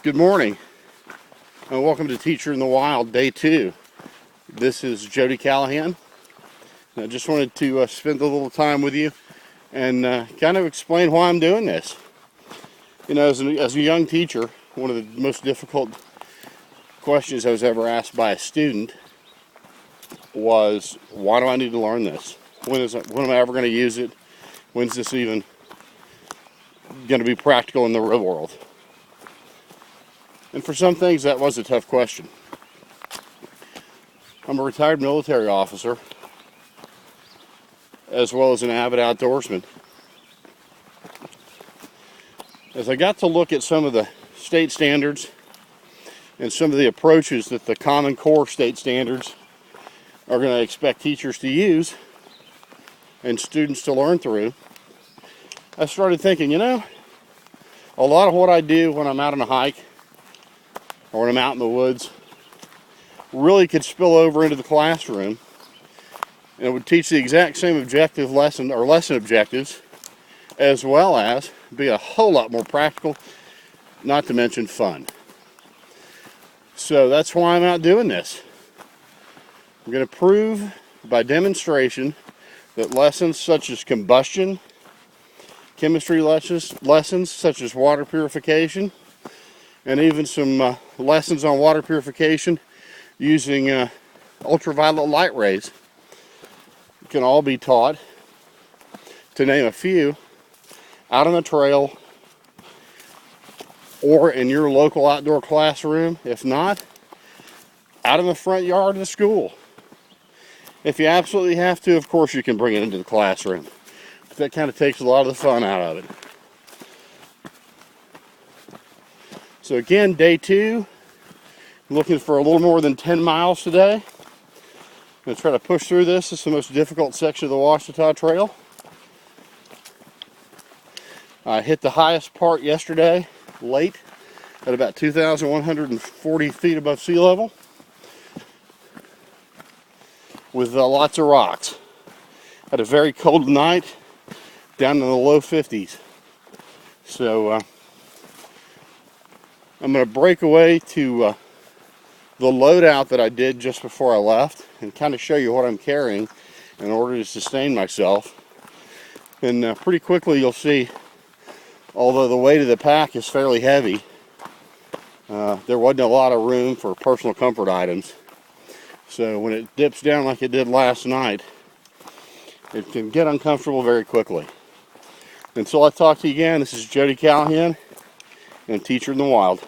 Good morning, and welcome to Teacher in the Wild, Day 2. This is Jody Callahan. And I just wanted to spend a little time with you and kind of explain why I'm doing this. You know, as a young teacher, one of the most difficult questions I was ever asked by a student was, why do I need to learn this? When am I ever going to use it? When's this even going to be practical in the real world? And for some things, that was a tough question. I'm a retired military officer, as well as an avid outdoorsman. As I got to look at some of the state standards and some of the approaches that the Common Core state standards are going to expect teachers to use and students to learn through, I started thinking, you know, a lot of what I do when I'm out on a hike or when I'm out in the woods really could spill over into the classroom, and it would teach the exact same objective lesson or lesson objectives, as well as be a whole lot more practical, not to mention fun. So that's why I'm out doing this. I'm going to prove by demonstration that lessons such as combustion, chemistry lessons such as water purification, and even some lessons on water purification using ultraviolet light rays can all be taught, to name a few, out on the trail or in your local outdoor classroom. If not, out in the front yard of the school. If you absolutely have to, of course you can bring it into the classroom, but that kind of takes a lot of the fun out of it. So again, day 2, looking for a little more than 10 miles today. I'm going to try to push through this. This is the most difficult section of the Ouachita Trail. I hit the highest part yesterday, late, at about 2,140 feet above sea level, with lots of rocks. Had a very cold night, down in the low 50s. So I'm going to break away to the loadout that I did just before I left and kind of show you what I'm carrying in order to sustain myself. And pretty quickly you'll see, although the weight of the pack is fairly heavy, there wasn't a lot of room for personal comfort items. So when it dips down like it did last night, it can get uncomfortable very quickly. Until I talk to you again, this is Jody Callahan and Teacher in the Wild.